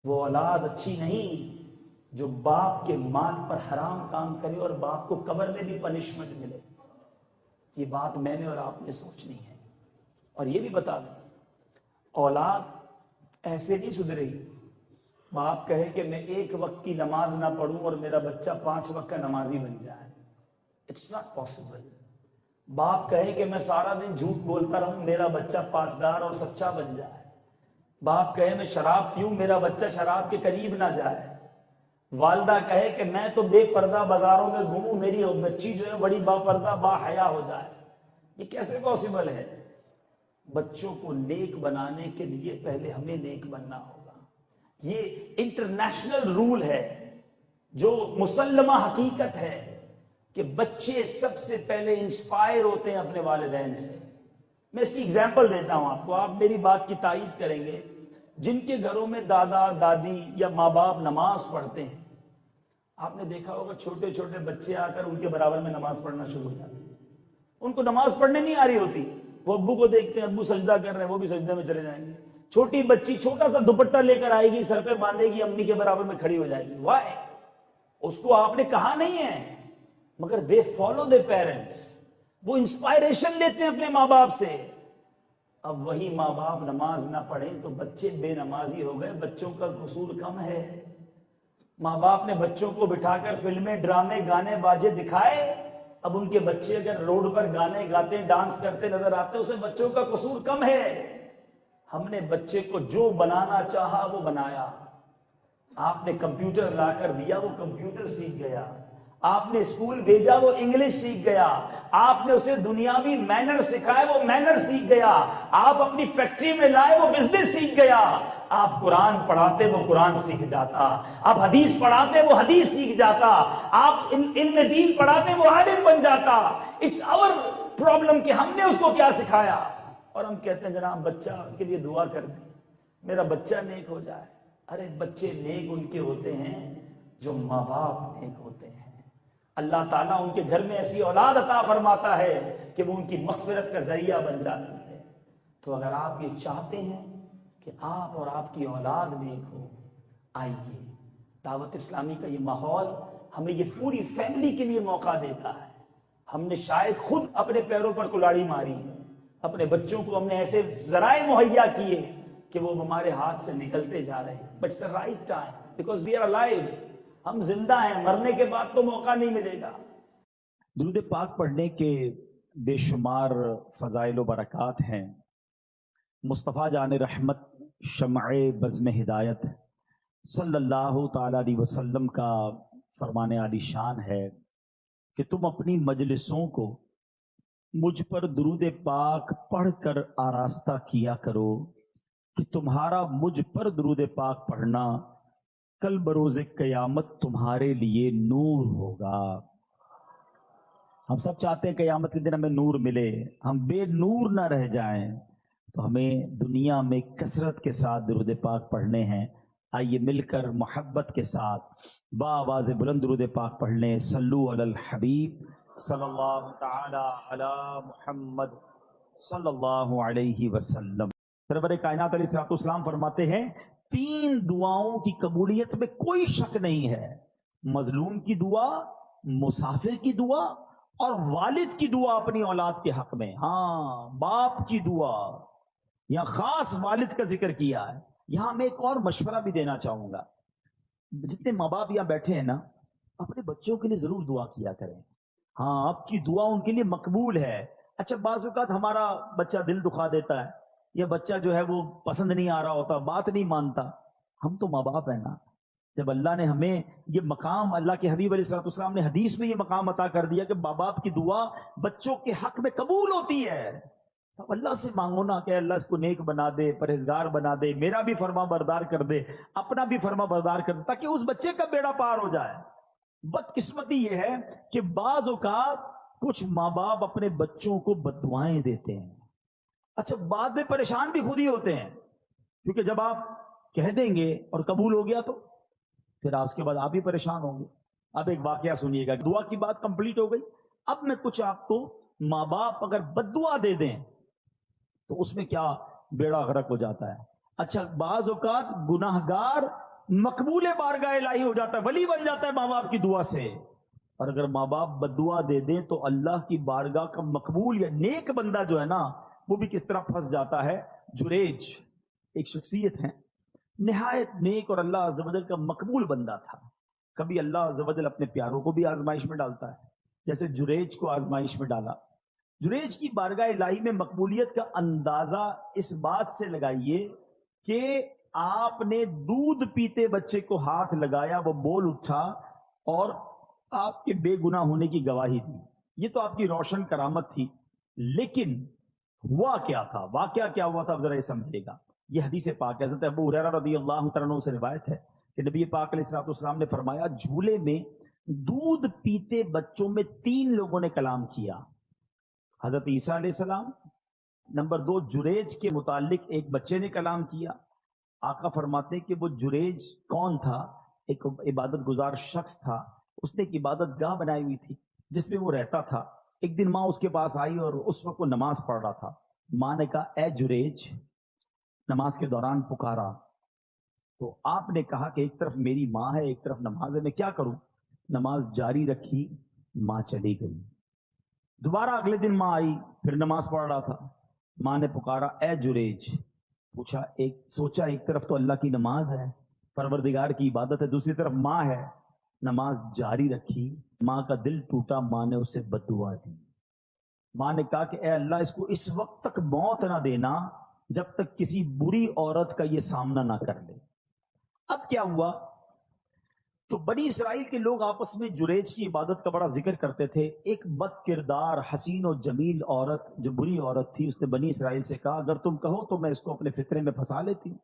وہ اولاد اچھی نہیں جو باپ کے مال پر حرام کام کرے اور باپ کو قبر میں بھی پنشمنٹ ملے. یہ بات میں نے اور آپ نے سوچنی ہے. اور یہ بھی بتا دوں، اولاد ایسے نہیں سدھرے گی. باپ کہے کہ میں ایک وقت کی نماز نہ پڑھوں اور میرا بچہ 5 وقت کا نمازی بن جائے. It's not possible. باپ کہے کہ میں سارا دن جھوٹ بولتا رہوں، میرا بچہ پاسدار اور سچا بن جائے. باپ کہے میں شراب پیوں، میرا بچہ شراب کے قریب نہ جائے. والدہ کہے کہ میں تو بے پردہ بازاروں میں گھوموں، میری بچی جو ہے بڑی با پردہ با حیا ہو جائے. یہ کیسے پاسبل ہے؟ بچوں کو نیک بنانے کے لیے پہلے ہمیں نیک بننا ہوگا. یہ انٹرنیشنل رول ہے جو مسلمہ حقیقت ہے کہ بچے سب سے پہلے انسپائر ہوتے ہیں اپنے والدین سے. میں اس کی اگزامپل دیتا ہوں آپ کو، آپ میری بات کی تائید کریں گے. جن کے گھروں میں دادا دادی یا ماں باپ نماز پڑھتے ہیں، آپ نے دیکھا ہوگا چھوٹے چھوٹے بچے آ کر ان کے برابر میں نماز پڑھنا شروع ہو جاتے ہیں. ان کو نماز پڑھنے نہیں آ رہی ہوتی، وہ ابو کو دیکھتے ہیں ابو سجدہ کر رہے ہیں، وہ بھی سجدے میں چلے جائیں گے. چھوٹی بچی چھوٹا سا دوپٹہ لے کر آئے گی، سر پہ باندھے گی، امی کے برابر میں کھڑی ہو جائے گی. وائی؟ اس کو آپ نے کہا نہیں ہے، مگر دے فالو دے پیرنٹس. وہ انسپائریشن لیتے ہیں اپنے ماں باپ سے. اب وہی ماں باپ نماز نہ پڑھیں تو بچے بے نمازی ہو گئے. بچوں کا قصور کم ہے. ماں باپ نے بچوں کو بٹھا کر فلمیں ڈرامے گانے باجے دکھائے. اب ان کے بچے اگر روڈ پر گانے گاتے ڈانس کرتے نظر آتے اس میں بچوں کا قصور کم ہے. ہم نے بچے کو جو بنانا چاہا وہ بنایا. آپ نے کمپیوٹر لا کر دیا، وہ کمپیوٹر سیکھ گیا. آپ نے اسکول بھیجا، وہ انگلش سیکھ گیا. آپ نے اسے دنیاوی مینر سکھائے، وہ مینر سیکھ گیا. آپ اپنی فیکٹری میں لائے، وہ بزنس سیکھ گیا. آپ قرآن پڑھاتے، وہ قرآن سیکھ جاتا. آپ حدیث پڑھاتے، وہ حدیث سیکھ جاتا. آپ علم دین پڑھاتے، وہ عالم بن جاتا. اٹس آور پرابلم کہ ہم نے اس کو کیا سکھایا. اور ہم کہتے ہیں جناب بچہ کے لیے دعا کر دیں، میرا بچہ نیک ہو جائے. ارے بچے نیک ان کے ہوتے ہیں جو ماں باپ نیک ہوتے ہیں. اللہ تعالیٰ ان کے گھر میں ایسی اولاد عطا فرماتا ہے کہ وہ ان کی مغفرت کا ذریعہ بن جاتی ہے. تو اگر آپ یہ چاہتے ہیں کہ آپ اور آپ کی اولاد نیک ہو، آئیے. دعوت اسلامی کا یہ ماحول ہمیں یہ پوری فیملی کے لیے موقع دیتا ہے. ہم نے شاید خود اپنے پیروں پر کلاڑی ماری ہے. اپنے بچوں کو ہم نے ایسے ذرائع مہیا کیے کہ وہ ہمارے ہاتھ سے نکلتے جا رہے ہیں. But it's the right time because we are alive. ہم زندہ ہیں، مرنے کے بعد تو موقع نہیں ملے گا. درود پاک پڑھنے کے بے شمار فضائل و برکات ہیں. مصطفیٰ جان رحمت شمع بزم ہدایت صلی اللہ تعالی علیہ وسلم کا فرمان عالی شان ہے کہ تم اپنی مجلسوں کو مجھ پر درود پاک پڑھ کر آراستہ کیا کرو کہ تمہارا مجھ پر درود پاک پڑھنا کل بروز قیامت تمہارے لیے نور ہوگا. ہم سب چاہتے ہیں قیامت کے دن ہمیں نور ملے، ہم بے نور نہ رہ جائیں. تو ہمیں دنیا میں کثرت کے ساتھ درود پاک پڑھنے ہیں. آئیے مل کر محبت کے ساتھ بآواز بلند درود پاک پڑھ لیں. صلو علی الحبیب صلی اللہ تعالی علی محمد صلی اللہ علیہ وسلم. سرور کائنات علیہ الصلوۃ والسلام فرماتے ہیں 3 دعاؤں کی قبولیت میں کوئی شک نہیں ہے: مظلوم کی دعا، مسافر کی دعا اور والد کی دعا اپنی اولاد کے حق میں. ہاں، باپ کی دعا، یہاں خاص والد کا ذکر کیا ہے. یہاں میں ایک اور مشورہ بھی دینا چاہوں گا. جتنے ماں باپ یہاں بیٹھے ہیں نا، اپنے بچوں کے لیے ضرور دعا کیا کریں. ہاں، آپ کی دعا ان کے لیے مقبول ہے. اچھا، بعض اوقات ہمارا بچہ دل دکھا دیتا ہے، یا بچہ جو ہے وہ پسند نہیں آ رہا ہوتا، بات نہیں مانتا. ہم تو ماں باپ ہیں نا. جب اللہ نے ہمیں یہ مقام، اللہ کے حبیب علیہ الصلوۃ والسلام نے حدیث میں یہ مقام عطا کر دیا کہ ماں باپ کی دعا بچوں کے حق میں قبول ہوتی ہے، تو اللہ سے مانگو نا کہ اللہ اس کو نیک بنا دے، پرہیزگار بنا دے، میرا بھی فرما بردار کر دے، اپنا بھی فرما بردار کر دے، تاکہ اس بچے کا بیڑا پار ہو جائے. بدقسمتی یہ ہے کہ بعض اوقات کچھ ماں باپ اپنے بچوں کو بد دعائیں دیتے ہیں. اچھا، بعد میں پریشان بھی خود ہی ہوتے ہیں، کیونکہ جب آپ کہہ دیں گے اور قبول ہو گیا تو پھر اس کے بعد آپ ہی پریشان ہوں گے. اب ایک واقعہ سنیے گا. دعا کی بات کمپلیٹ ہو گئی. اب میں کچھ آپ کو ماں باپ اگر بد دعا دے دیں تو اس میں کیا بیڑا غرق ہو جاتا ہے. اچھا، بعض اوقات گناہگار مقبول بارگاہ الہی ہو جاتا ہے، ولی بن جاتا ہے ماں باپ کی دعا سے. اور اگر ماں باپ بددعا دے دیں تو اللہ کی بارگاہ کا مقبول یا نیک بندہ جو ہے نا وہ بھی کس طرح پھنس جاتا ہے. جریج ایک شخصیت ہے نہایت نیک اور اللہ عز و جل کا مقبول بندہ تھا. کبھی اللہ عز و جل اپنے پیاروں کو بھی آزمائش میں ڈالتا ہے، جیسے جریج کو آزمائش میں ڈالا. جریج کی بارگاہ الہی میں مقبولیت کا اندازہ اس بات سے لگائیے کہ آپ نے دودھ پیتے بچے کو ہاتھ لگایا، وہ بول اٹھا اور آپ کے بے گناہ ہونے کی گواہی دی. یہ تو آپ کی روشن کرامت تھی، لیکن ہوا کیا تھا؟ واقعہ کیا ہوا تھا ذرا یہ سمجھیے گا. یہ حدیث پاک ہے، حضرت ابو ہریرہ رضی اللہ تعالیٰ عنہ سے روایت ہے کہ نبی پاک علیہ الصلوۃ والسلام نے فرمایا جھولے میں دودھ پیتے بچوں میں 3 لوگوں نے کلام کیا. حضرت عیسیٰ علیہ السلام، نمبر 2 جریج کے متعلق ایک بچے نے کلام کیا. آقا فرماتے کہ وہ جریج کون تھا؟ ایک عبادت گزار شخص تھا، اس نے ایک عبادت گاہ بنائی ہوئی تھی جس میں وہ رہتا تھا. ایک دن ماں اس کے پاس آئی اور اس وقت وہ نماز پڑھ رہا تھا. ماں نے کہا اے جریج، نماز کے دوران پکارا. تو آپ نے کہا کہ ایک طرف میری ماں ہے ایک طرف نماز ہے، میں کیا کروں؟ نماز جاری رکھی، ماں چلی گئی. دوبارہ اگلے دن ماں آئی، پھر نماز پڑھ رہا تھا. ماں نے پکارا اے جریج، پوچھا سوچا ایک طرف تو اللہ کی نماز ہے، پروردگار کی عبادت ہے، دوسری طرف ماں ہے. نماز جاری رکھی، ماں کا دل ٹوٹا، ماں نے اسے بد دعا دی. ماں نے کہا کہ اے اللہ اس کو اس وقت تک موت نہ دینا جب تک کسی بری عورت کا یہ سامنا نہ کر لے. اب کیا ہوا؟ تو بنی اسرائیل کے لوگ آپس میں جریج کی عبادت کا بڑا ذکر کرتے تھے. ایک بد کردار حسین و جمیل عورت جو بری عورت تھی، اس نے بنی اسرائیل سے کہا اگر تم کہو تو میں اس کو اپنے فطرے میں پھنسا لیتی ہوں.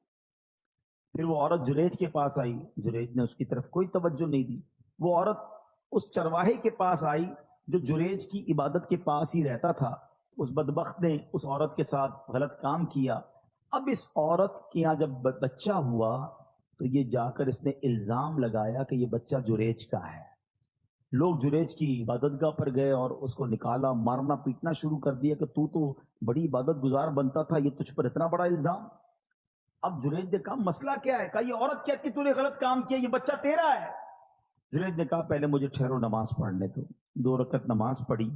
پھر وہ عورت جریج کے پاس آئی، جریج نے اس کی طرف کوئی توجہ نہیں دی. وہ عورت اس چرواہے کے پاس آئی جو جریج کی عبادت کے پاس ہی رہتا تھا. اس بدبخت نے اس عورت کے ساتھ غلط کام کیا. اب اس عورت کے یہاں جب بچہ ہوا تو یہ جا کر اس نے الزام لگایا کہ یہ بچہ جریج کا ہے. لوگ جریج کی عبادت گاہ پر گئے اور اس کو نکالا، مارنا پیٹنا شروع کر دیا کہ تو بڑی عبادت گزار بنتا تھا، یہ تجھ پر اتنا بڑا الزام. اب جریج نے کہا مسئلہ کیا ہے؟ کہا یہ عورت کہتی تو نے غلط کام کیا، یہ بچہ تیرا ہے. جریج نے کہا پہلے مجھے ٹھہرو، نماز پڑھنے دو. 2 رکعت نماز پڑھی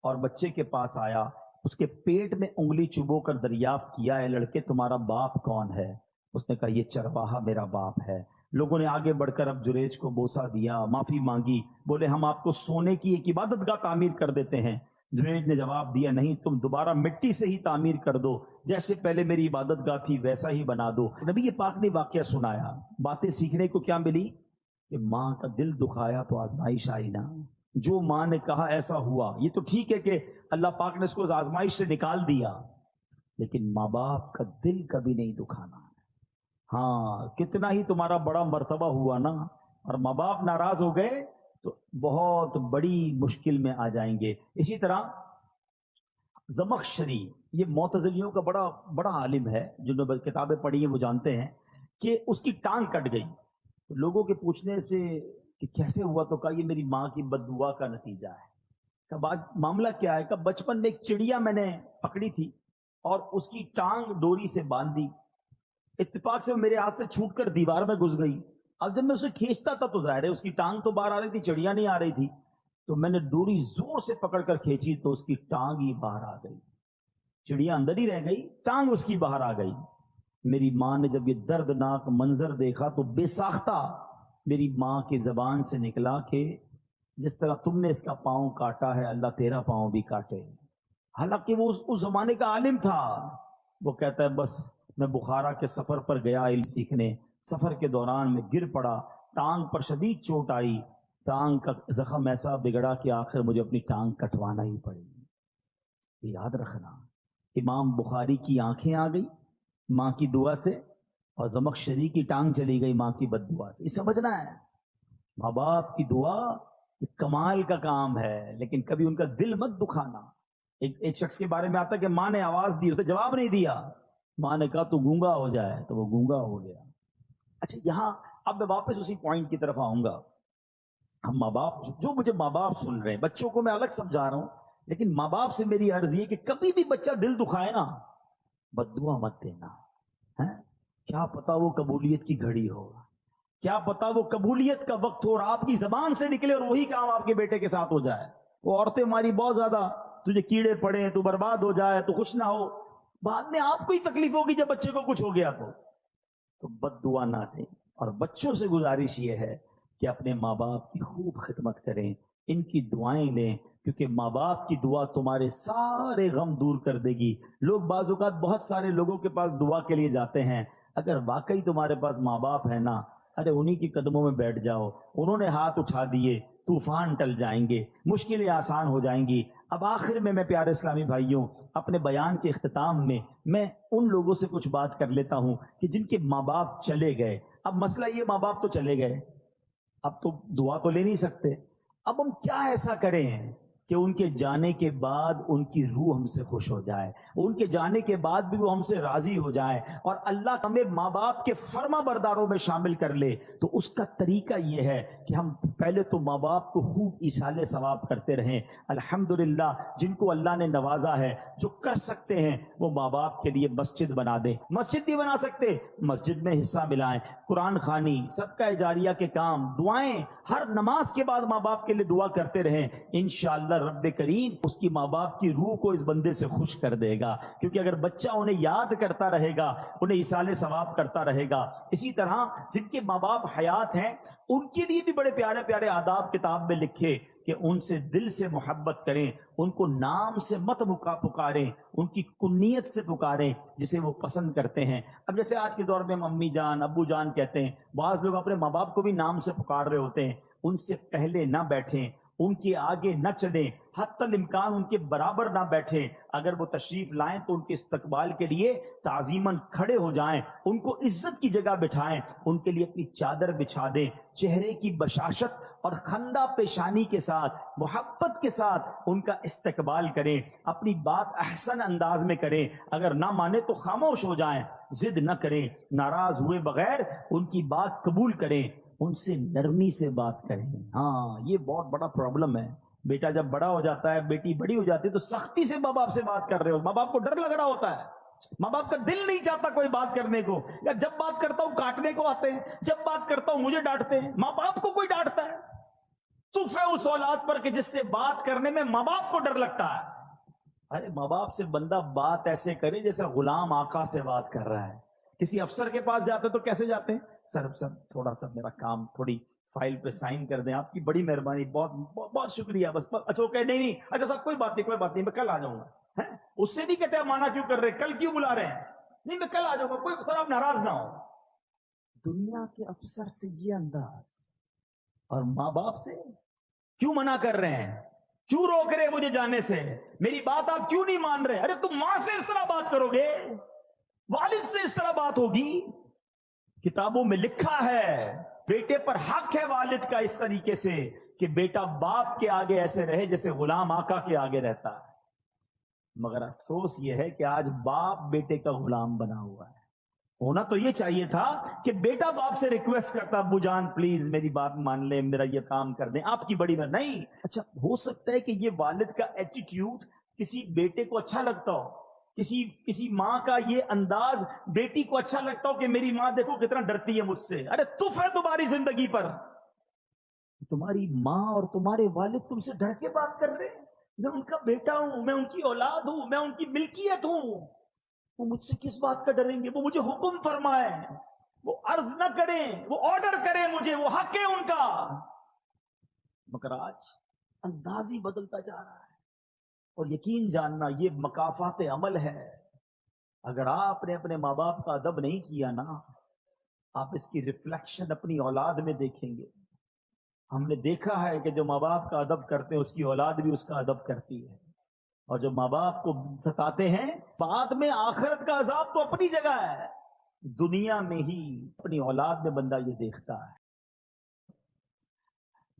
اور بچے کے پاس آیا، اس کے پیٹ میں انگلی چبو کر دریافت کیا ہے لڑکے تمہارا باپ کون ہے؟ اس نے کہا یہ چرواہا میرا باپ ہے. لوگوں نے آگے بڑھ کر اب جریج کو بوسہ دیا، معافی مانگی، بولے ہم آپ کو سونے کی ایک عبادت گاہ تعمیر کر دیتے ہیں. جریج نے جواب دیا نہیں، تم دوبارہ مٹی سے ہی تعمیر کر دو، جیسے پہلے میری عبادت گاہ تھی ویسا ہی بنا دو. نبی پاک نے واقعہ سنایا. باتیں سیکھنے کو کیا ملی؟ کہ ماں کا دل دکھایا تو آزمائش آئی نا. جو ماں نے کہا ایسا ہوا. یہ تو ٹھیک ہے کہ اللہ پاک نے اس کو آزمائش سے نکال دیا، لیکن ماں باپ کا دل کبھی نہیں دکھانا. ہاں کتنا ہی تمہارا بڑا مرتبہ ہوا نا، اور ماں باپ ناراض ہو گئے تو بہت بڑی مشکل میں آ جائیں گے. اسی طرح زمخشری، یہ معتزلیوں کا بڑا بڑا عالم ہے، جنہوں نے کتابیں پڑھی ہیں وہ جانتے ہیں کہ اس کی ٹانگ کٹ گئی. لوگوں کے پوچھنے سے کہ کیسے ہوا تو کہا یہ میری ماں کی بد دعا کا نتیجہ ہے. کہ بعد معاملہ کیا ہے؟ کہ بچپن میں ایک چڑیا میں نے پکڑی تھی اور اس کی ٹانگ ڈوری سے باندھ دی، اتفاق سے وہ میرے ہاتھ سے چھوٹ کر دیوار میں گھس گئی. اب جب میں اسے کھینچتا تھا تو ظاہر ہے اس کی ٹانگ تو باہر آ رہی تھی، چڑیا نہیں آ رہی تھی. تو میں نے ڈوری زور سے پکڑ کر کھینچی تو اس کی ٹانگ ہی باہر آ گئی. چڑیا اندر ہی رہ گئی، ٹانگ اس کی باہر آ گئی. میری ماں نے جب یہ دردناک منظر دیکھا تو بے ساختہ میری ماں کی زبان سے نکلا کہ جس طرح تم نے اس کا پاؤں کاٹا ہے اللہ تیرا پاؤں بھی کاٹے. حالانکہ وہ اس زمانے کا عالم تھا. وہ کہتا ہے بس میں بخارا کے سفر پر گیا علم سیکھنے، سفر کے دوران میں گر پڑا، ٹانگ پر شدید چوٹ آئی، ٹانگ کا زخم ایسا بگڑا کہ آخر مجھے اپنی ٹانگ کٹوانا ہی پڑی. یاد رکھنا، امام بخاری کی آنکھیں آ گئی ماں کی دعا سے، اور زمخشری کی ٹانگ چلی گئی ماں کی بد دعا سے. یہ سمجھنا ہے ماں باپ کی دعا کمال کا کام ہے، لیکن کبھی ان کا دل مت دکھانا. ایک شخص کے بارے میں آتا ہے کہ ماں نے آواز دی، اس نے جواب نہیں دیا. ماں نے کہا تو گونگا ہو جائے، تو وہ گونگا ہو گیا. اچھا یہاں اب میں واپس اسی پوائنٹ کی طرف آؤں گا. ہم ماں باپ جو مجھے ماں باپ سن رہے ہیں، بچوں کو میں الگ سمجھا رہا ہوں، لیکن ماں باپ سے میری عرض یہ کہ کبھی بھی بچہ دل دکھائے نا، بد دعا مت دینا. کیا پتا وہ قبولیت کی گھڑی ہو، کیا پتا وہ قبولیت کا وقت ہو اور آپ کی زبان سے نکلے اور وہی کام آپ کے بیٹے کے ساتھ ہو جائے. وہ عورتیں ہماری بہت زیادہ تجھے کیڑے پڑے, تو برباد ہو جائے, تو خوش نہ ہو, بعد میں آپ کو ہی تکلیف ہوگی جب بچے کو کچھ ہو گیا تو بد دعا نہ دیں. اور بچوں سے گزارش یہ ہے کہ اپنے ماں باپ کی خوب خدمت کریں, ان کی دعائیں لیں, کیونکہ ماں باپ کی دعا تمہارے سارے غم دور کر دے گی. لوگ بعض اوقات بہت سارے لوگوں کے پاس دعا کے لیے جاتے ہیں, اگر واقعی تمہارے پاس ماں باپ ہے نا, ارے انہی کے قدموں میں بیٹھ جاؤ, انہوں نے ہاتھ اٹھا دیے, طوفان ٹل جائیں گے, مشکلیں آسان ہو جائیں گی. اب آخر میں پیارے اسلامی بھائیوں, اپنے بیان کے اختتام میں ان لوگوں سے کچھ بات کر لیتا ہوں کہ جن کے ماں باپ چلے گئے. اب مسئلہ یہ, ماں باپ تو چلے گئے, اب تو دعا تو لے نہیں سکتے, اب ہم کیا ایسا کریں کہ ان کے جانے کے بعد ان کی روح ہم سے خوش ہو جائے, ان کے جانے کے بعد بھی وہ ہم سے راضی ہو جائے, اور اللہ ہمیں ماں باپ کے فرما برداروں میں شامل کر لے. تو اس کا طریقہ یہ ہے کہ ہم پہلے تو ماں باپ کو خوب ایصال ثواب کرتے رہیں. الحمدللہ جن کو اللہ نے نوازا ہے, جو کر سکتے ہیں وہ ماں باپ کے لیے مسجد بنا دیں. مسجد نہیں بنا سکتے, مسجد میں حصہ ملائیں, قرآن خوانی, صدقہ جاریہ کے کام, دعائیں, ہر نماز کے بعد ماں باپ کے لیے دعا کرتے رہیں. انشاءاللہ رب کریم اس کی ماں باپ کی روح کو اس بندے سے خوش کر دے گا, کیونکہ اگر بچہ انہیں یاد کرتا رہے گا, انہیں ایصال ثواب کرتا رہے گا. اسی طرح جن کے ماں باپ حیات ہیں ان کے لیے بھی بڑے پیارے پیارے آداب کتاب میں لکھے کہ ان سے دل سے محبت کریں, ان کو نام سے مت پکاریں, ان کی کنیت سے پکاریں جسے وہ پسند کرتے ہیں. اب جیسے آج کے دور میں ہم امی جان ابو جان کہتے ہیں, بعض لوگ اپنے ماں باپ کو بھی نام سے پکار رہے ہوتے ہیں. ان سے پہلے نہ بیٹھیں, ان کے آگے نہ چلیں, حتی الامکان ان کے برابر نہ بیٹھیں. اگر وہ تشریف لائیں تو ان کے استقبال کے لیے تعظیماً کھڑے ہو جائیں, ان کو عزت کی جگہ بٹھائیں, ان کے لیے اپنی چادر بچھا دیں, چہرے کی بشاشت اور خندہ پیشانی کے ساتھ محبت کے ساتھ ان کا استقبال کریں. اپنی بات احسن انداز میں کریں, اگر نہ مانے تو خاموش ہو جائیں, ضد نہ کریں, ناراض ہوئے بغیر ان کی بات قبول کریں, ان سے نرمی سے بات کریں. ہاں یہ بہت بڑا پرابلم ہے. بیٹا جب بڑا ہو جاتا ہے, بیٹی بڑی ہو جاتی ہے, تو سختی سے ماں باپ سے بات کر رہے ہو, ماں باپ کو ڈر لگ رہا ہوتا ہے, ماں باپ کا دل نہیں چاہتا کوئی بات کرنے کو, یا جب بات کرتا ہوں کاٹنے کو آتے ہیں, جب بات کرتا ہوں مجھے ڈانٹتے ہیں. ماں باپ کو کوئی ڈانٹتا ہے؟ تحفہ اس اولاد پر کہ جس سے بات کرنے میں ماں باپ کو ڈر لگتا ہے. ارے ماں باپ سے بندہ بات ایسے کرے جیسے غلام آقا سے بات کر رہا ہے. کسی افسر کے پاس جاتے تو کیسے جاتے ہیں؟ سر تھوڑا سا میرا کام, تھوڑی فائل پہ سائن کر دیں, آپ کی بڑی مہربانی, بہت بہت, بہت شکریہ, بس. اچھا وہ کہ نہیں, اچھا صاحب کوئی بات نہیں, میں کل آ جاؤں گا. اس سے نہیں کہتے مانا کیوں کر رہے, کل کیوں بلا رہے ہیں؟ نہیں میں کل آ جاؤں گا, کوئی سر آپ ناراض نہ ہو. دنیا کے افسر سے یہ انداز, اور ماں باپ سے کیوں منع کر رہے ہیں, کیوں روک رہے مجھے جانے سے, میری بات آپ کیوں نہیں مان رہے؟ ارے تم ماں سے اس طرح بات کرو گے, والد سے اس طرح بات ہوگی؟ کتابوں میں لکھا ہے بیٹے پر حق ہے والد کا اس طریقے سے کہ بیٹا باپ کے آگے ایسے رہے جیسے غلام آقا کے آگے رہتا ہے. مگر افسوس یہ ہے کہ آج باپ بیٹے کا غلام بنا ہوا ہے. ہونا تو یہ چاہیے تھا کہ بیٹا باپ سے ریکویسٹ کرتا, ابو جان پلیز میری بات مان لیں, میرا یہ کام کر دیں, آپ کی بڑی میں نہیں. اچھا ہو سکتا ہے کہ یہ والد کا ایٹیٹیوڈ کسی بیٹے کو اچھا لگتا ہو, کسی ماں کا یہ انداز بیٹی کو اچھا لگتا ہو کہ میری ماں دیکھو کتنا ڈرتی ہے مجھ سے. ارے تف ہے تمہاری زندگی پر, تمہاری ماں اور تمہارے والد تم سے ڈر کے بات کر رہے ہیں. میں ان کا بیٹا ہوں, میں ان کی اولاد ہوں, میں ان کی ملکیت ہوں, وہ مجھ سے کس بات کا ڈریں گے؟ وہ مجھے حکم فرمائے, وہ عرض نہ کریں, وہ آرڈر کریں مجھے, وہ حق ہے ان کا. مگر آج انداز ہی بدلتا جا رہا ہے, اور یقین جاننا یہ مکافات عمل ہے. اگر آپ نے اپنے ماں باپ کا ادب نہیں کیا نا, آپ اس کی ریفلیکشن اپنی اولاد میں دیکھیں گے. ہم نے دیکھا ہے کہ جو ماں باپ کا ادب کرتے ہیں اس کی اولاد بھی اس کا ادب کرتی ہے, اور جو ماں باپ کو ستاتے ہیں بعد میں آخرت کا عذاب تو اپنی جگہ ہے, دنیا میں ہی اپنی اولاد میں بندہ یہ دیکھتا ہے.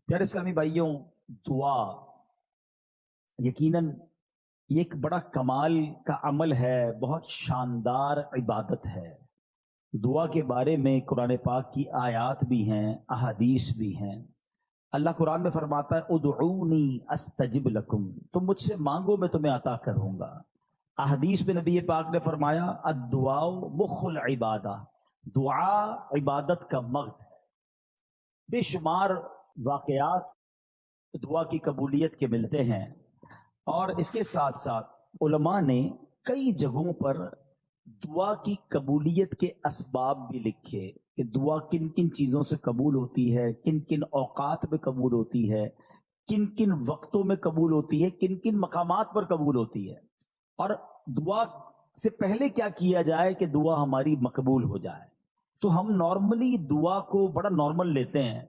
پیارے اسلامی بھائیوں, دعا یقیناً یہ ایک بڑا کمال کا عمل ہے, بہت شاندار عبادت ہے. دعا کے بارے میں قرآن پاک کی آیات بھی ہیں, احادیث بھی ہیں. اللہ قرآن میں فرماتا ہے ادعونی استجب لکم, تم مجھ سے مانگو میں تمہیں عطا کروں گا. احادیث میں نبی پاک نے فرمایا الدعاء مخ العبادہ, دعا عبادت کا مغز ہے. بے شمار واقعات دعا کی قبولیت کے ملتے ہیں، اور اس کے ساتھ ساتھ علماء نے کئی جگہوں پر دعا کی قبولیت کے اسباب بھی لکھے کہ دعا کن کن چیزوں سے قبول ہوتی ہے، کن کن اوقات میں قبول ہوتی ہے، کن کن وقتوں میں قبول ہوتی ہے، کن کن مقامات پر قبول ہوتی ہے، اور دعا سے پہلے کیا کیا جائے کہ دعا ہماری مقبول ہو جائے۔ تو ہم نارملی دعا کو بڑا نارمل لیتے ہیں،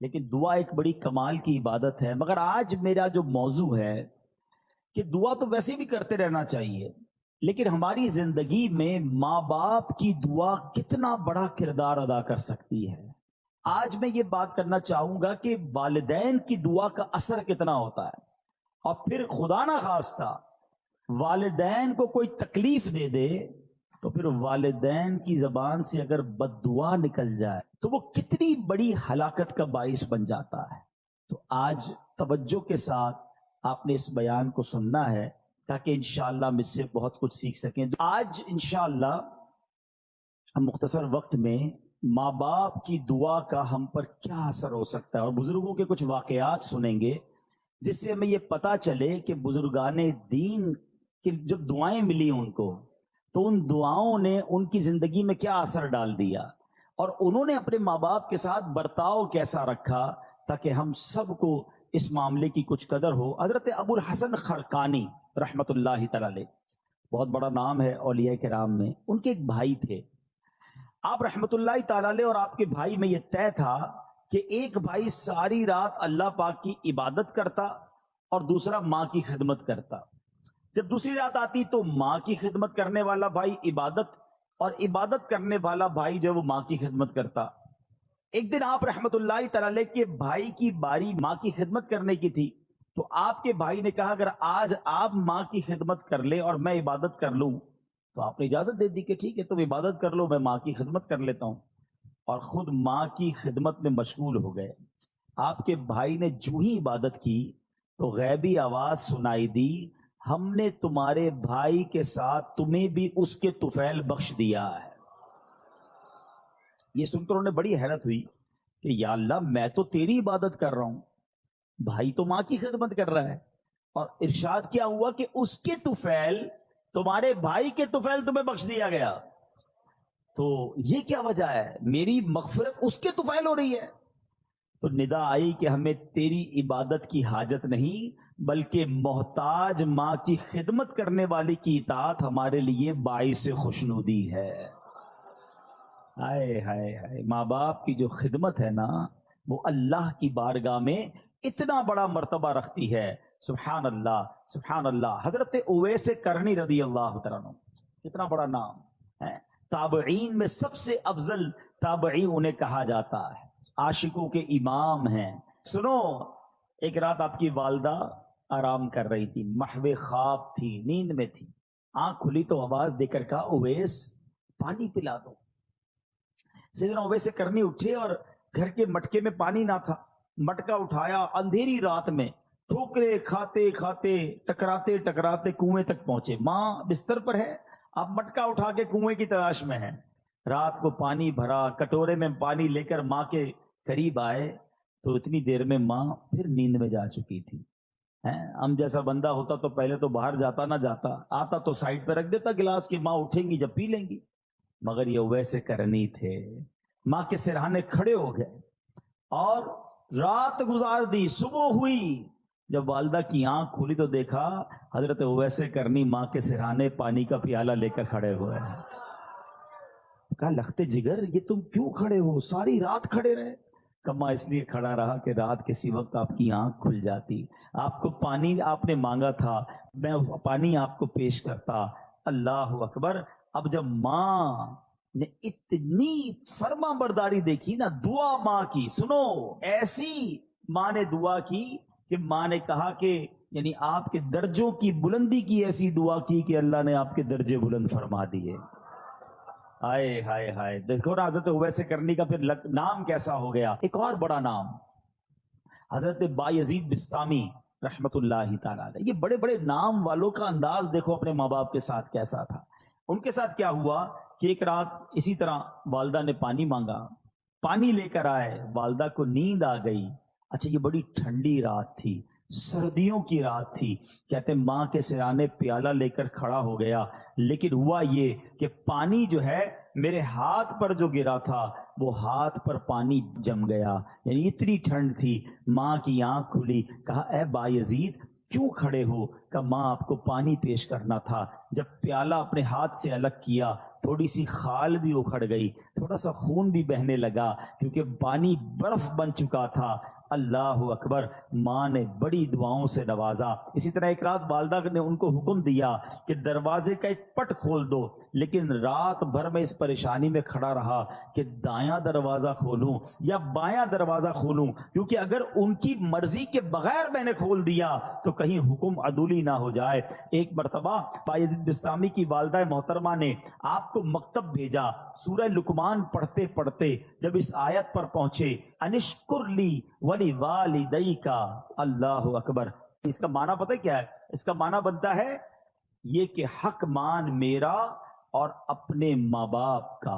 لیکن دعا ایک بڑی کمال کی عبادت ہے۔ مگر آج میرا جو موضوع ہے کہ دعا تو ویسے بھی کرتے رہنا چاہیے، لیکن ہماری زندگی میں ماں باپ کی دعا کتنا بڑا کردار ادا کر سکتی ہے۔ آج میں یہ بات کرنا چاہوں گا کہ والدین کی دعا کا اثر کتنا ہوتا ہے، اور پھر خدا نہ خواستہ والدین کو کوئی تکلیف دے دے تو پھر والدین کی زبان سے اگر بد دعا نکل جائے تو وہ کتنی بڑی ہلاکت کا باعث بن جاتا ہے۔ تو آج توجہ کے ساتھ آپ نے اس بیان کو سننا ہے تاکہ انشاءاللہ ہم اس سے بہت کچھ سیکھ سکیں۔ آج انشاءاللہ ہم مختصر وقت میں ماں باپ کی دعا کا ہم پر کیا اثر ہو سکتا ہے، اور بزرگوں کے کچھ واقعات سنیں گے جس سے ہمیں یہ پتا چلے کہ بزرگان دین کی جب دعائیں ملی ان کو تو ان دعاؤں نے ان کی زندگی میں کیا اثر ڈال دیا، اور انہوں نے اپنے ماں باپ کے ساتھ برتاؤ کیسا رکھا تاکہ ہم سب کو اس معاملے کی کچھ قدر ہو۔ حضرت ابو الحسن خرقانی رحمت اللہ تعالی علیہ، بہت بڑا نام ہے اولیاء کرام میں، ان کے ایک بھائی تھے۔ آپ رحمت اللہ تعالی علیہ اور آپ کے بھائی میں یہ طے تھا کہ ایک بھائی ساری رات اللہ پاک کی عبادت کرتا اور دوسرا ماں کی خدمت کرتا۔ جب دوسری رات آتی تو ماں کی خدمت کرنے والا بھائی عبادت، اور عبادت کرنے والا بھائی جو وہ ماں کی خدمت کرتا۔ ایک دن آپ رحمت اللہ تعالی علیہ کے بھائی کی باری ماں کی خدمت کرنے کی تھی، تو آپ کے بھائی نے کہا اگر آج آپ ماں کی خدمت کر لیں اور میں عبادت کر لوں، تو آپ نے اجازت دے دی کہ ٹھیک ہے تم عبادت کر لو، میں ماں کی خدمت کر لیتا ہوں، اور خود ماں کی خدمت میں مشغول ہو گئے۔ آپ کے بھائی نے جو ہی عبادت کی تو غیبی آواز سنائی دی، ہم نے تمہارے بھائی کے ساتھ تمہیں بھی اس کے طفیل بخش دیا ہے۔ یہ سن کر انہوں نے بڑی حیرت ہوئی کہ یا اللہ، میں تو تیری عبادت کر رہا ہوں، بھائی تو ماں کی خدمت کر رہا ہے، اور ارشاد کیا ہوا کہ اس کے طفیل، تمہارے بھائی کے طفیل تمہیں بخش دیا گیا۔ تو یہ کیا وجہ ہے؟ میری مغفرت اس کے طفیل ہو رہی ہے۔ تو ندا آئی کہ ہمیں تیری عبادت کی حاجت نہیں، بلکہ محتاج ماں کی خدمت کرنے والی کی اطاعت ہمارے لیے باعث خوشنودی ہے۔ ہائے ہائے ہائے، ماں باپ کی جو خدمت ہے نا، وہ اللہ کی بارگاہ میں اتنا بڑا مرتبہ رکھتی ہے۔ سبحان اللہ سبحان اللہ۔ حضرت اویس کرنی رضی اللہ تعالیٰ عنہ، کتنا بڑا نام ہے، تابعین میں سب سے افضل تابعی انہیں کہا جاتا ہے، عاشقوں کے امام ہیں۔ سنو، ایک رات آپ کی والدہ آرام کر رہی تھی، محو خواب تھی، نیند میں تھی، آنکھ کھلی تو آواز دے کر کہا اویس پانی پلا دو۔ سیدنا اویس کرنی اٹھے اور گھر کے مٹکے میں پانی نہ تھا، مٹکا اٹھایا، اندھیری رات میں ٹھوکرے کھاتے کھاتے ٹکراتے ٹکراتے کنویں تک پہنچے۔ ماں بستر پر ہے، آپ مٹکا اٹھا کے کنویں کی تلاش میں ہیں۔ رات کو پانی بھرا، کٹورے میں پانی لے کر ماں کے قریب آئے تو اتنی دیر میں ماں پھر نیند میں جا چکی تھی۔ ہم جیسا بندہ ہوتا تو پہلے تو باہر جاتا نہ جاتا، آتا تو سائڈ پہ رکھ دیتا گلاس کی، ماں اٹھیں گی جب پی لیں گی۔ مگر یہ ویسے کرنی تھے، ماں کے سرہانے کھڑے ہو گئے اور رات گزار دی۔ صبح ہوئی، جب والدہ کی آنکھ کھلی تو دیکھا حضرت اویس کرنی ماں کے سرہانے پانی کا پیالہ لے کر کھڑے ہوئے ہیں۔ کہا لخت جگر، یہ تم کیوں کھڑے ہو؟ ساری رات کھڑے رہے؟ کما اس لیے کھڑا رہا کہ رات کسی وقت آپ کی آنکھ کھل جاتی، آپ کو پانی آپ نے مانگا تھا، میں پانی آپ کو پیش کرتا۔ اللہ اکبر۔ اب جب ماں نے اتنی فرما برداری دیکھی نا، دعا ماں کی سنو، ایسی ماں نے دعا کی کہ ماں نے کہا کہ یعنی آپ کے درجوں کی بلندی کی ایسی دعا کی کہ اللہ نے آپ کے درجے بلند فرما دیے۔ ہائے ہائے ہائے، دیکھو نا حضرت اویس کرنی کا پھر نام کیسا ہو گیا۔ ایک اور بڑا نام حضرت بایزید بسطامی رحمت اللہ تعالی علیہ۔ یہ بڑے بڑے نام والوں کا انداز دیکھو اپنے ماں باپ کے ساتھ کیسا تھا۔ ان کے ساتھ کیا ہوا کہ ایک رات اسی طرح والدہ نے پانی مانگا پانی لے کر آئے، والدہ کو نیند آ گئی. اچھا یہ بڑی ٹھنڈی رات تھی، سردیوں کی رات تھی. کہتے ماں کے سرانے پیالہ لے کر کھڑا ہو گیا، لیکن ہوا یہ کہ پانی جو ہے میرے ہاتھ پر جو گرا تھا وہ ہاتھ پر پانی جم گیا. یعنی اتنی ٹھنڈ تھی. ماں کی آنکھ کھلی، کہا اے بایزید کیوں کھڑے ہو؟ کہا ماں آپ کو پانی پیش کرنا تھا. جب پیالہ اپنے ہاتھ سے الگ کیا تھوڑی سی خال بھی اکھڑ گئی، تھوڑا سا خون بھی بہنے لگا، کیونکہ پانی برف بن چکا تھا. اللہ اکبر. ماں نے بڑی دعاؤں سے نوازا. اسی طرح ایک رات والدہ نے ان کو حکم دیا کہ دروازے کا ایک پٹ کھول دو، لیکن رات بھر میں اس پریشانی میں کھڑا رہا کہ دایاں دروازہ کھولوں یا بایاں دروازہ کھولوں، کیونکہ اگر ان کی مرضی کے بغیر میں نے کھول دیا تو کہیں حکم عدولی نہ ہو جائے. ایک مرتبہ بایزید بسطامی کی والدہ محترمہ نے آپ کو مکتب بھیجا. سورہ لقمان پڑھتے پڑھتے جب اس آیت پر پہنچے، انشکر لی ولی والدیک، اللہ اکبر. اس کا معنی پتہ کیا ہے؟ اس کا معنی بنتا ہے یہ کہ حق مان میرا اور اپنے ماں باپ کا.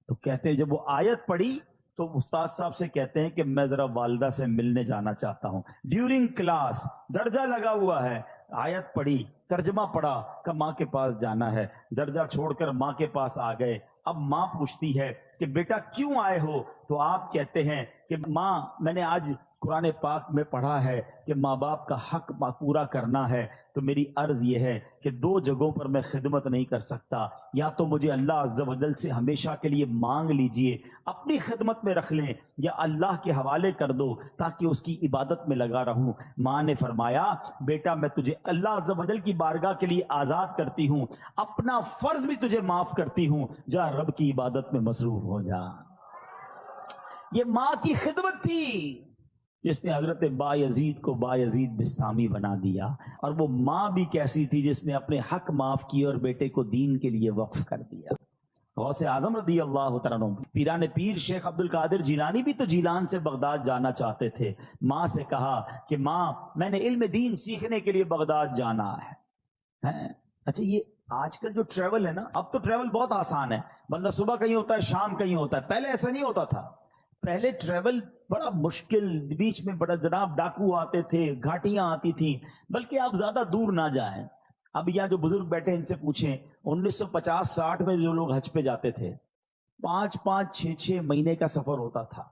تو کہتے ہیں جب وہ آیت پڑھی تو استاد صاحب سے کہتے ہیں کہ میں ذرا والدہ سے ملنے جانا چاہتا ہوں. ڈیورنگ کلاس درجہ لگا ہوا ہے، آیت پڑھی، ترجمہ پڑھا کہ ماں کے پاس جانا ہے. درجہ چھوڑ کر ماں کے پاس آ گئے. اب ماں پوچھتی ہے کہ بیٹا کیوں آئے ہو؟ تو آپ کہتے ہیں کہ ماں میں نے آج قرآن پاک میں پڑھا ہے کہ ماں باپ کا حق پورا کرنا ہے، تو میری عرض یہ ہے کہ دو جگہوں پر میں خدمت نہیں کر سکتا. یا تو مجھے اللہ عز و جل سے ہمیشہ کے لیے مانگ لیجئے، اپنی خدمت میں رکھ لیں، یا اللہ کے حوالے کر دو تاکہ اس کی عبادت میں لگا رہوں. ماں نے فرمایا بیٹا میں تجھے اللہ عز و جل کی بارگاہ کے لیے آزاد کرتی ہوں، اپنا فرض بھی تجھے معاف کرتی ہوں، جا رب کی عبادت میں مصروف ہو جا. یہ ماں کی خدمت تھی جس نے حضرت بایزید کو بایزید بسطامی بنا دیا. اور وہ ماں بھی کیسی تھی جس نے اپنے حق معاف کیے اور بیٹے کو دین کے لیے وقف کر دیا. غوث اعظم رضی اللہ تعالیٰ عنہ، پیران پیر شیخ عبد القادر جیلانی بھی تو جیلان سے بغداد جانا چاہتے تھے. ماں سے کہا کہ ماں میں نے علم دین سیکھنے کے لیے بغداد جانا ہے. اچھا یہ آج کل جو ٹریول ہے نا، اب تو ٹریول بہت آسان ہے، بندہ صبح کہیں ہوتا ہے شام کہیں ہوتا ہے. پہلے ایسا نہیں ہوتا تھا. پہلے ٹریول بڑا مشکل، بیچ میں بڑا جناب ڈاکو آتے تھے، گھاٹیاں آتی تھیں. بلکہ آپ زیادہ دور نہ جائیں. اب یہاں جو بزرگ بیٹھے ان سے پوچھیں 1950-60 میں جو لوگ حج پہ جاتے تھے 5-5 6-6 مہینے کا سفر ہوتا تھا.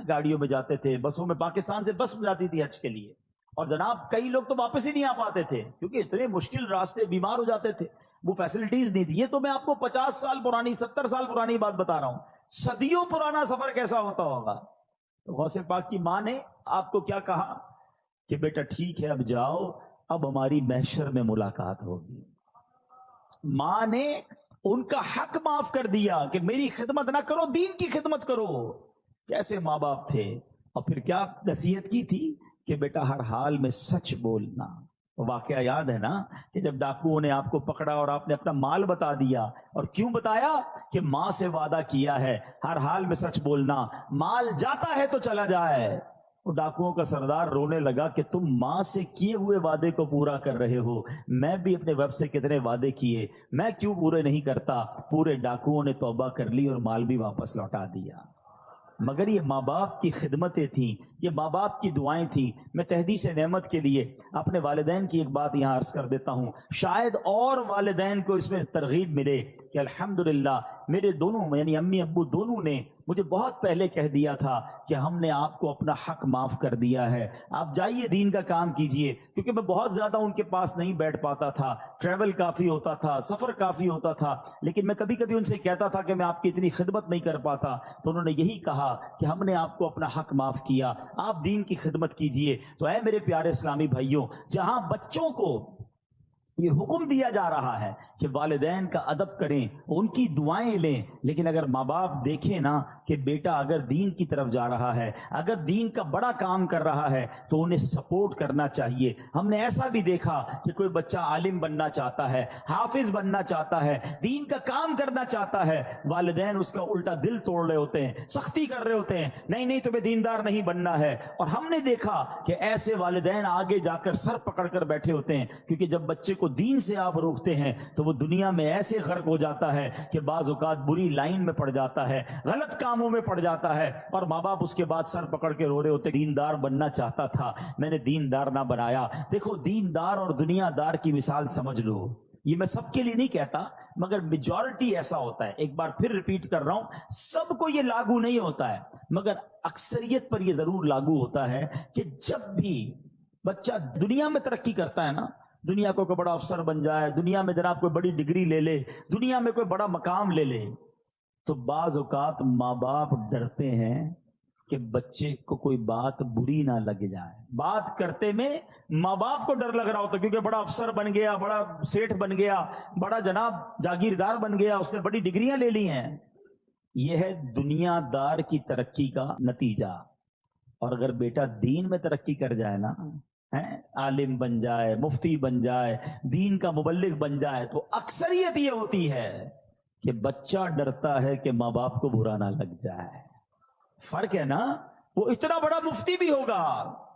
گاڑیوں میں جاتے تھے، بسوں میں، پاکستان سے بس جاتی تھی حج کے لیے. اور جناب کئی لوگ تو واپس ہی نہیں آ پاتے تھے کیونکہ اتنے مشکل راستے، بیمار ہو جاتے تھے، وہ فیسلٹیز نہیں تھی. یہ تو میں آپ کو 50 سال پرانی 70 سال پرانی بات بتا رہا ہوں. صدیوں پرانا سفر کیسا ہوتا ہوگا. تو غوث پاک کی ماں نے آپ کو کیا کہا کہ بیٹا ٹھیک ہے اب جاؤ، اب ہماری محشر میں ملاقات ہوگی. ماں نے ان کا حق معاف کر دیا کہ میری خدمت نہ کرو، دین کی خدمت کرو. کیسے ماں باپ تھے. اور پھر کیا نصیحت کی تھی کہ بیٹا ہر حال میں سچ بولنا. واقعہ یاد ہے نا کہ جب ڈاکوؤں نے آپ کو پکڑا اور آپ نے اپنا مال بتا دیا، اور کیوں بتایا کہ ماں سے وعدہ کیا ہے ہر حال میں سچ بولنا، مال جاتا ہے تو چلا جائے. وہ ڈاکوؤں کا سردار رونے لگا کہ تم ماں سے کیے ہوئے وعدے کو پورا کر رہے ہو، میں بھی اپنے ویب سے کتنے وعدے کیے، میں کیوں پورے نہیں کرتا. پورے ڈاکوؤں نے توبہ کر لی اور مال بھی واپس لوٹا دیا. مگر یہ ماں باپ کی خدمتیں تھیں، یہ ماں باپ کی دعائیں تھیں. میں تحدیث نعمت کے لیے اپنے والدین کی ایک بات یہاں عرض کر دیتا ہوں، شاید اور والدین کو اس میں ترغیب ملے کہ الحمدللہ میرے دونوں یعنی امی ابو دونوں نے مجھے بہت پہلے کہہ دیا تھا کہ ہم نے آپ کو اپنا حق معاف کر دیا ہے، آپ جائیے دین کا کام کیجئے. کیونکہ میں بہت زیادہ ان کے پاس نہیں بیٹھ پاتا تھا، ٹریول کافی ہوتا تھا، سفر کافی ہوتا تھا، لیکن میں کبھی کبھی ان سے کہتا تھا کہ میں آپ کی اتنی خدمت نہیں کر پاتا. تو انہوں نے یہی کہا کہ ہم نے آپ کو اپنا حق معاف کیا، آپ دین کی خدمت کیجئے. تو اے میرے پیارے اسلامی بھائیوں، جہاں بچوں کو یہ حکم دیا جا رہا ہے کہ والدین کا ادب کریں، ان کی دعائیں لیں، لیکن اگر ماں باپ دیکھیں نا کہ بیٹا اگر دین کی طرف جا رہا ہے، اگر دین کا بڑا کام کر رہا ہے تو انہیں سپورٹ کرنا چاہیے. ہم نے ایسا بھی دیکھا کہ کوئی بچہ عالم بننا چاہتا ہے، حافظ بننا چاہتا ہے، دین کا کام کرنا چاہتا ہے، والدین اس کا الٹا دل توڑ رہے ہوتے ہیں، سختی کر رہے ہوتے ہیں، نہیں نہیں تمہیں دیندار نہیں بننا ہے. اور ہم نے دیکھا کہ ایسے والدین آگے جا کر سر پکڑ کر بیٹھے ہوتے ہیں، کیونکہ جب بچے کو دین سے آپ روکتے ہیں تو وہ دنیا میں ایسے غرق ہو جاتا ہے کہ بعض اوقات بری لائن میں پڑ جاتا ہے، غلط کاموں میں پڑ جاتا ہے، اور ماں باپ اس کے بعد سر پکڑ کے رو رہے ہوتے، دیندار بننا چاہتا تھا، میں نے دیندار نہ بنایا۔ دیکھو دیندار اور دنیا دار کی مثال سمجھ لو، یہ میں سب کے لیے نہیں کہتا مگر میجورٹی ایسا ہوتا ہے، ایک بار پھر ریپیٹ کر رہا ہوں، سب کو یہ لاگو نہیں ہوتا ہے مگر اکثریت پر یہ ضرور لاگو ہوتا ہے کہ جب بھی بچہ دنیا میں ترقی کرتا ہے نا، دنیا کو کوئی بڑا افسر بن جائے، دنیا میں جناب کوئی بڑی ڈگری لے لے، دنیا میں کوئی بڑا مقام لے لے، تو بعض اوقات ماں باپ ڈرتے ہیں کہ بچے کو کوئی بات بری نہ لگ جائے۔ بات کرتے میں ماں باپ کو ڈر لگ رہا ہوتا کیونکہ بڑا افسر بن گیا، بڑا سیٹھ بن گیا، بڑا جناب جاگیردار بن گیا، اس نے بڑی ڈگریاں لے لی ہیں۔ یہ ہے دنیا دار کی ترقی کا نتیجہ۔ اور اگر بیٹا دین میں ترقی کر جائے نا، عالم بن جائے، مفتی بن جائے، دین کا مبلغ بن جائے، تو اکثریت یہ ہوتی ہے کہ بچہ ڈرتا ہے کہ ماں باپ کو برا نہ لگ جائے۔ فرق ہے نا، وہ اتنا بڑا مفتی بھی ہوگا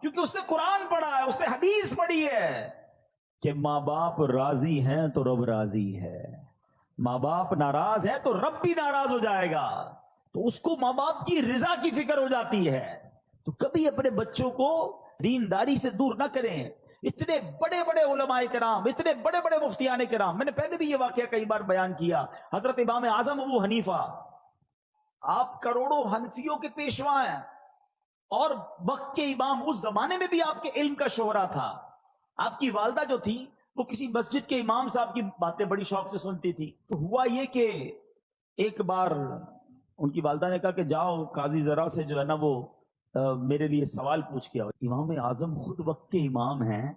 کیونکہ اس نے قرآن پڑھا ہے، اس نے حدیث پڑھی ہے کہ ماں باپ راضی ہیں تو رب راضی ہے، ماں باپ ناراض ہے تو رب بھی ناراض ہو جائے گا، تو اس کو ماں باپ کی رضا کی فکر ہو جاتی ہے۔ تو کبھی اپنے بچوں کو دینداری سے دور نہ کریں۔ اتنے بڑے بڑے علماء کرام، اتنے بڑے بڑے مفتیان کرام، میں نے پہلے بھی یہ واقعہ کئی بار بیان کیا، حضرت امام اعظم ابو حنیفہ، آپ کروڑوں حنفیوں کے پیشوا ہیں اور وقت کے امام، اس زمانے میں بھی آپ کے علم کا شہرا تھا۔ آپ کی والدہ جو تھی وہ کسی مسجد کے امام صاحب کی باتیں بڑی شوق سے سنتی تھی۔ تو ہوا یہ کہ ایک بار ان کی والدہ نے کہا کہ جاؤ قاضی ذرا سے جو ہے نا وہ میرے لیے سوال پوچھ کے آؤ۔ امام اعظم خود وقت کے امام ہیں،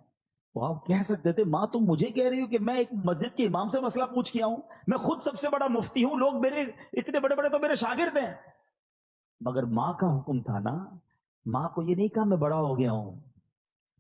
وہ آپ کہہ سکتے تھے ماں تم مجھے کہہ رہی ہو کہ میں ایک مسجد کے امام سے مسئلہ پوچھ کے آؤں، میں خود سب سے بڑا مفتی ہوں، لوگ میرے اتنے بڑے بڑے تو میرے شاگرد ہیں۔ مگر ماں کا حکم تھا نا، ماں کو یہ نہیں کہا میں بڑا ہو گیا ہوں،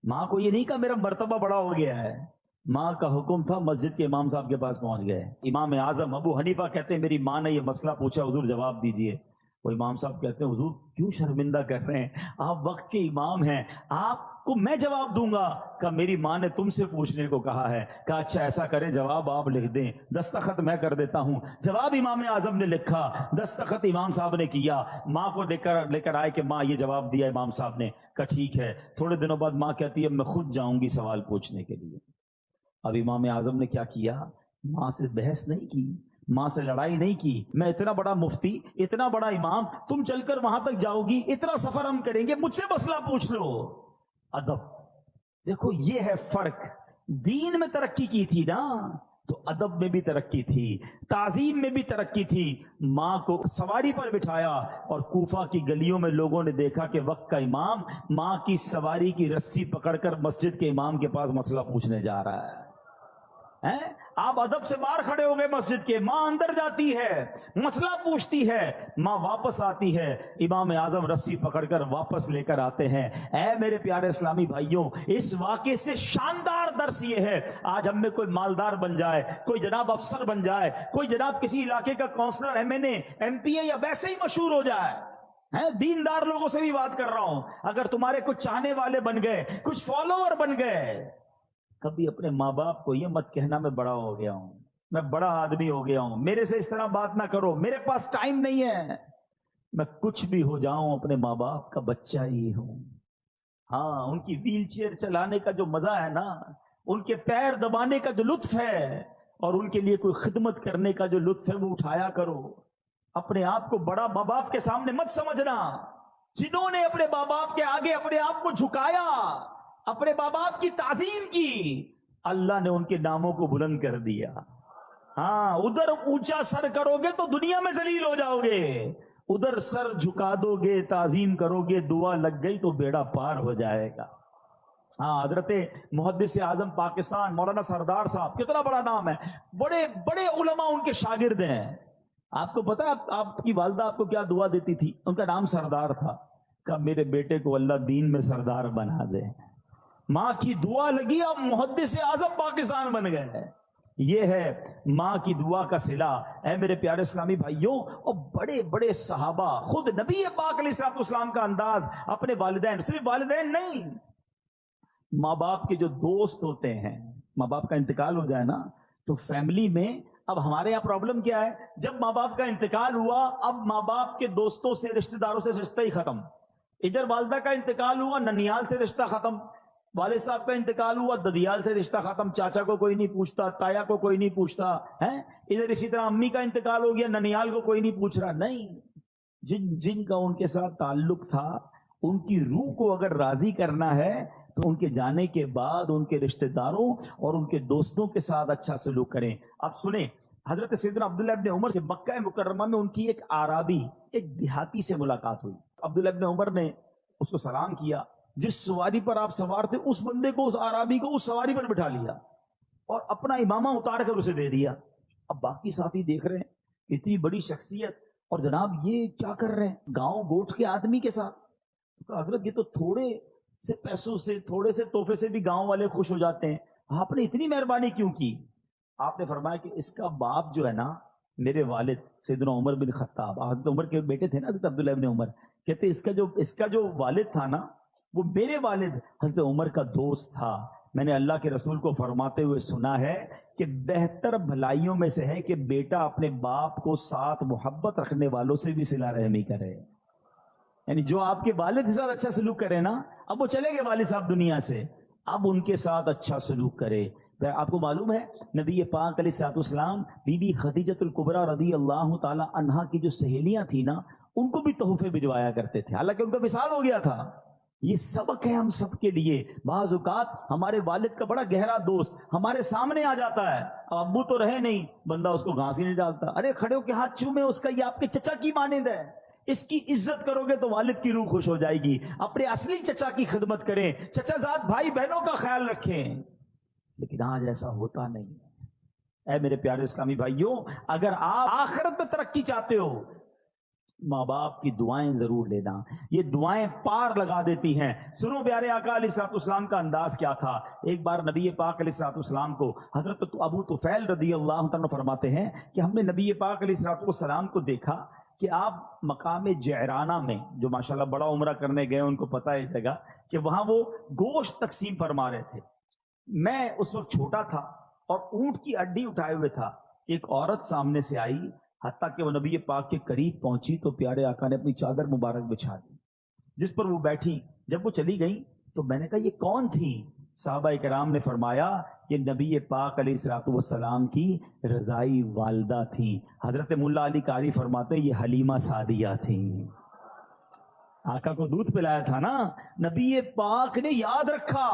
ماں کو یہ نہیں کہا میرا مرتبہ بڑا ہو گیا ہے، ماں کا حکم تھا مسجد کے امام صاحب کے پاس پہنچ گئے۔ امام اعظم ابو حنیفہ کہتے ہیں میری ماں نے یہ مسئلہ پوچھا، حضور جواب دیجئے۔ وہ امام صاحب کہتے ہیں حضور کیوں شرمندہ کر رہے ہیں، آپ وقت کے امام ہیں، آپ کو میں جواب دوں گا۔ کہ میری ماں نے تم سے پوچھنے کو کہا ہے۔ کہا اچھا ایسا کریں جواب آپ لکھ دیں، دستخط میں کر دیتا ہوں۔ جواب امام اعظم نے لکھا، دستخط امام صاحب نے کیا، ماں کو لے کر آئے کہ ماں یہ جواب دیا امام صاحب نے۔ کہا ٹھیک ہے۔ تھوڑے دنوں بعد ماں کہتی ہے میں خود جاؤں گی سوال پوچھنے کے لیے۔ اب امام اعظم نے کیا کیا، ماں سے بحث نہیں کی، ماں سے لڑائی نہیں کی، میں اتنا بڑا مفتی، اتنا بڑا امام، تم چل کر وہاں تک جاؤ گی، اتنا سفر ہم کریں گے، مجھ سے مسئلہ پوچھ لو۔ ادب، دیکھو یہ ہے فرق۔ دین میں ترقی کی تھی نا تو ادب میں بھی ترقی تھی، تعظیم میں بھی ترقی تھی۔ ماں کو سواری پر بٹھایا اور کوفہ کی گلیوں میں لوگوں نے دیکھا کہ وقت کا امام ماں کی سواری کی رسی پکڑ کر مسجد کے امام کے پاس مسئلہ پوچھنے جا رہا ہے۔ آپ ادب سے باہر کھڑے ہو گئے مسجد کے، ماں اندر جاتی ہے، مسئلہ پوچھتی ہے، ماں واپس آتی ہے، امام اعظم رسی پکڑ کر واپس لے کر آتے ہیں۔ اے میرے پیارے اسلامی بھائیوں، اس واقعے سے شاندار درس یہ ہے، آج ہم میں کوئی مالدار بن جائے، کوئی جناب افسر بن جائے، کوئی جناب کسی علاقے کا کونسلر، ایم این اے، ایم پی اے یا ویسے ہی مشہور ہو جائے، دیندار لوگوں سے بھی بات کر رہا ہوں، اگر تمہارے کچھ چاہنے والے بن گئے، کچھ فالوور بن گئے، کبھی اپنے ماں باپ کو یہ مت کہنا میں بڑا ہو گیا ہوں، میں بڑا آدمی ہو گیا ہوں، میرے سے اس طرح بات نہ کرو، میرے پاس ٹائم نہیں ہے۔ میں کچھ بھی ہو جاؤں اپنے ماں باپ کا بچہ ہی ہوں۔ ہاں، ان کی ویل چیئر چلانے کا جو مزہ ہے نا، ان کے پیر دبانے کا جو لطف ہے اور ان کے لیے کوئی خدمت کرنے کا جو لطف ہے وہ اٹھایا کرو۔ اپنے آپ کو بڑا ماں باپ کے سامنے مت سمجھنا۔ جنہوں نے اپنے ماں باپ کے آگے اپنے آپ کو جھکایا، اپنے ماں باپ کی تعظیم کی، اللہ نے ان کے ناموں کو بلند کر دیا۔ ہاں، ادھر اونچا سر کرو گے تو دنیا میں ذلیل ہو جاؤ گے، ادھر سر جھکا دو گے، تعظیم کرو گے، دعا لگ گئی تو بیڑا پار ہو جائے گا۔ ہاں، حضرت محدث اعظم پاکستان مولانا سردار صاحب، کتنا بڑا نام ہے، بڑے بڑے علماء ان کے شاگرد ہیں۔ آپ کو پتا آپ کی والدہ آپ کو کیا دعا دیتی تھی؟ ان کا نام سردار تھا۔ کہا میرے بیٹے کو اللہ دین میں سردار بنا دے۔ ماں کی دعا لگی، اب محدث اعظم پاکستان بن گئے۔ یہ ہے ماں کی دعا کا صلہ۔ اے میرے پیارے اسلامی بھائیوں، اور بڑے بڑے صحابہ، خود نبی پاک علیہ السلام کا انداز اپنے والدین، صرف والدین نہیں، ماں باپ کے جو دوست ہوتے ہیں، ماں باپ کا انتقال ہو جائے نا تو فیملی میں اب ہمارے یہاں پرابلم کیا ہے، جب ماں باپ کا انتقال ہوا اب ماں باپ کے دوستوں سے رشتہ داروں سے رشتہ ہی ختم. ادھر والدہ کا انتقال ہوا ننیال سے رشتہ ختم، والد صاحب کا انتقال ہوا ددیال سے رشتہ ختم، چاچا کو کوئی نہیں پوچھتا، تایا کو کوئی نہیں پوچھتا ہے. ادھر اسی طرح امی کا انتقال ہو گیا، ننیال کو کوئی نہیں پوچھ رہا. نہیں، جن کا ان کے ساتھ تعلق تھا ان کی روح کو اگر راضی کرنا ہے تو ان کے جانے کے بعد ان کے رشتہ داروں اور ان کے دوستوں کے ساتھ اچھا سلوک کریں. اب سنیں، حضرت سیدنا عبداللہ ابن عمر سے مکہ مکرمہ میں ان کی ایک عرابی، ایک دیہاتی سے ملاقات ہوئی. عبداللہ ابن عمر نے اس کو سلام کیا، جس سواری پر آپ سوار تھے اس بندے کو، اس عرابی کو اس سواری پر بٹھا لیا اور اپنا امامہ اتار کر اسے دے دیا. اب باقی ساتھی دیکھ رہے ہیں اتنی بڑی شخصیت اور جناب یہ کیا کر رہے ہیں گاؤں گوٹھ کے آدمی کے ساتھ. حضرت یہ تو تھوڑے سے پیسوں سے، تھوڑے سے تحفے سے بھی گاؤں والے خوش ہو جاتے ہیں، آپ نے اتنی مہربانی کیوں کی؟ آپ نے فرمایا کہ اس کا باپ جو ہے نا میرے والد سیدنا عمر بن خطاب، حضرت عمر کے بیٹے تھے نا حضرت عبداللہ ابن عمر، کہتے اس کا جو والد تھا نا وہ میرے والد حضرت عمر کا دوست تھا. میں نے اللہ کے رسول کو فرماتے ہوئے سنا ہے کہ بہتر بھلائیوں میں سے ہے کہ بیٹا اپنے باپ کو ساتھ محبت رکھنے والوں سے بھی صلہ رحمی کرے. یعنی جو آپ کے والد کے ساتھ اچھا سلوک کرے نا، اب وہ چلے گئے والد صاحب دنیا سے، اب ان کے ساتھ اچھا سلوک کرے. آپ کو معلوم ہے نبی پاک علیہ الصلوۃ والسلام بی بی خدیجۃ الکبریٰ رضی اللہ تعالی عنہا کی جو سہیلیاں تھیں نا ان کو بھی تحفے بھجوایا کرتے تھے، حالانکہ ان کا وصال ہو گیا تھا. یہ سبق ہے ہم سب کے لیے. بعض اوقات ہمارے والد کا بڑا گہرا دوست ہمارے سامنے آ جاتا ہے، ابو تو رہے نہیں، بندہ اس کو گھاس ہی نہیں ڈالتا، ارے کھڑے ہو کے ہاتھ چومے اس کا، یہ آپ کے چچا کی مانند ہے، اس کی عزت کرو گے تو والد کی روح خوش ہو جائے گی. اپنے اصلی چچا کی خدمت کریں، چچا زاد بھائی بہنوں کا خیال رکھیں. لیکن آج ایسا ہوتا نہیں ہے. اے میرے پیارے اسلامی بھائیوں، اگر آپ آخرت میں ترقی چاہتے ہو ماں باپ کی دعائیں ضرور لینا، یہ دعائیں پار لگا دیتی ہیں. سنو پیارے آقا علیہ الصلوۃ والسلام کا انداز کیا تھا. ایک بار نبی پاک علیہ الصلوۃ والسلام کو حضرت ابو طفیل رضی اللہ عنہ فرماتے ہیں کہ ہم نے نبی پاک علیہ الصلوۃ والسلام کو دیکھا کہ آپ مقام جعرانہ میں، جو ماشاءاللہ بڑا عمرہ کرنے گئے ان کو پتہ ہے جگہ، کہ وہاں وہ گوشت تقسیم فرما رہے تھے. میں اس وقت چھوٹا تھا اور اونٹ کی اڈی اٹھائے ہوئے تھا. ایک عورت سامنے سے آئی، حتیٰ کہ وہ نبی پاک کے قریب پہنچی تو پیارے آقا نے اپنی چادر مبارک بچھا دی جس پر وہ بیٹھی. جب وہ چلی گئی تو میں نے کہا یہ کون تھی؟ صحابہ کرام نے فرمایا کہ نبی پاک علیہ الصلوۃ والسلام کی رضائی والدہ تھی. حضرت ملا علی قاری فرماتے یہ حلیمہ سعدیہ تھیں. آقا کو دودھ پلایا تھا نا، نبی پاک نے یاد رکھا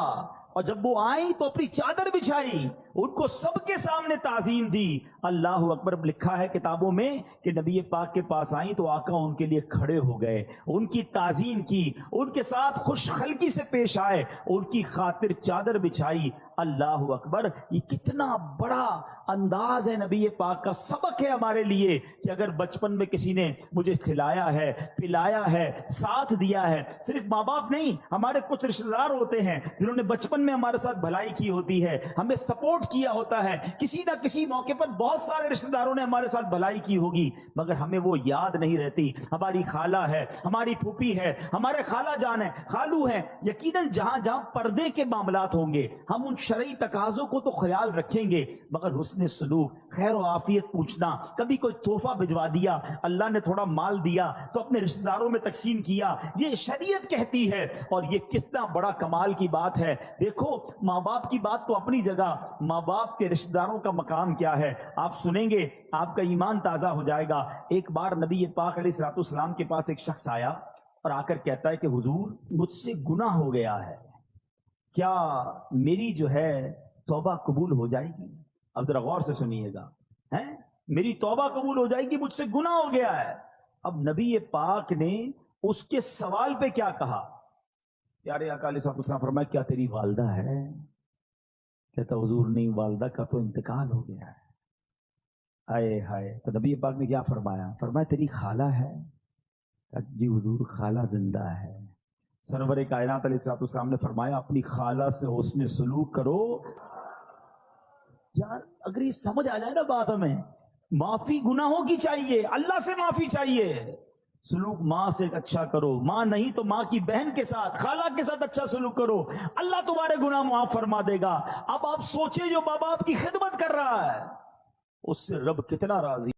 اور جب وہ آئی تو اپنی چادر بچھائی، ان کو سب کے سامنے تعظیم دی. اللہ اکبر. لکھا ہے کتابوں میں کہ نبی پاک کے پاس آئیں تو آقا ان کے لیے کھڑے ہو گئے، ان کی تعظیم کی، ان کے ساتھ خوش خلقی سے پیش آئے، ان کی خاطر چادر بچھائی. اللہ اکبر. یہ کتنا بڑا انداز ہے نبی پاک کا. سبق ہے ہمارے لیے کہ اگر بچپن میں کسی نے مجھے کھلایا ہے، پلایا ہے، ساتھ دیا ہے، صرف ماں باپ نہیں، ہمارے کچھ رشتہ دار ہوتے ہیں جنہوں نے بچپن میں ہمارے ساتھ بھلائی کی ہوتی ہے، ہمیں سپورٹ کیا ہوتا ہے، کسی نہ کسی موقع پر بہت سارے رشتہ داروں نے ہمارے ساتھ بھلائی کی ہوگی مگر ہمیں وہ یاد نہیں رہتی. ہماری خالہ ہے، ہماری پھوپھی ہے، ہمارے خالہ جان ہے، خالو ہیں، یقیناً جہاں جہاں پردے کے معاملات ہوں گے ہم ان شرعی تقاضوں کو تو خیال رکھیں گے مگر حسن سلوک، خیر و عافیت پوچھنا، کبھی کوئی تحفہ بھجوا دیا، اللہ نے تھوڑا مال دیا تو اپنے رشتہ داروں میں تقسیم کیا، یہ شریعت کہتی ہے. اور یہ کتنا بڑا کمال کی بات ہے. دیکھو ماں باپ کی بات تو اپنی جگہ، ماں باپ کے رشتہ داروں کا مقام کیا ہے آپ سنیں گے آپ کا ایمان تازہ ہو جائے گا. ایک بار نبی پاک علیہ الصلوۃ والسلام کے پاس ایک شخص آیا اور آ کر کہتا ہے کہ حضور مجھ سے گناہ ہو گیا ہے، کیا میری جو ہے توبہ قبول ہو جائے گی؟ اب ذرا غور سے سنیے گا، میری توبہ قبول ہو جائے گی، مجھ سے گناہ ہو گیا ہے. اب نبی پاک نے اس کے سوال پہ کیا کہا؟ پیارے آقا علیہ الصلوۃ والسلام فرمایا کیا تیری والدہ ہے؟ کہتا حضور نہیں، والدہ کا تو انتقال ہو گیا ہے. آئے ہائے. تو نبی پاک نے کیا فرمایا؟ فرمایا تیری خالہ ہے؟ جی حضور خالہ زندہ ہے. سرور کائنات علیہ الصلوۃ والسلام نے فرمایا اپنی خالہ سے حسن سلوک کرو. یار اگر یہ سمجھ آ جائے نا بات، ہمیں معافی گناہوں کی چاہیے، اللہ سے معافی چاہیے. سلوک ماں سے اچھا کرو، ماں نہیں تو ماں کی بہن کے ساتھ، خالہ کے ساتھ اچھا سلوک کرو، اللہ تمہارے گناہ معاف فرما دے گا۔ اب آپ سوچیں جو ماں باپ کی خدمت کر رہا ہے اس سے رب کتنا راضی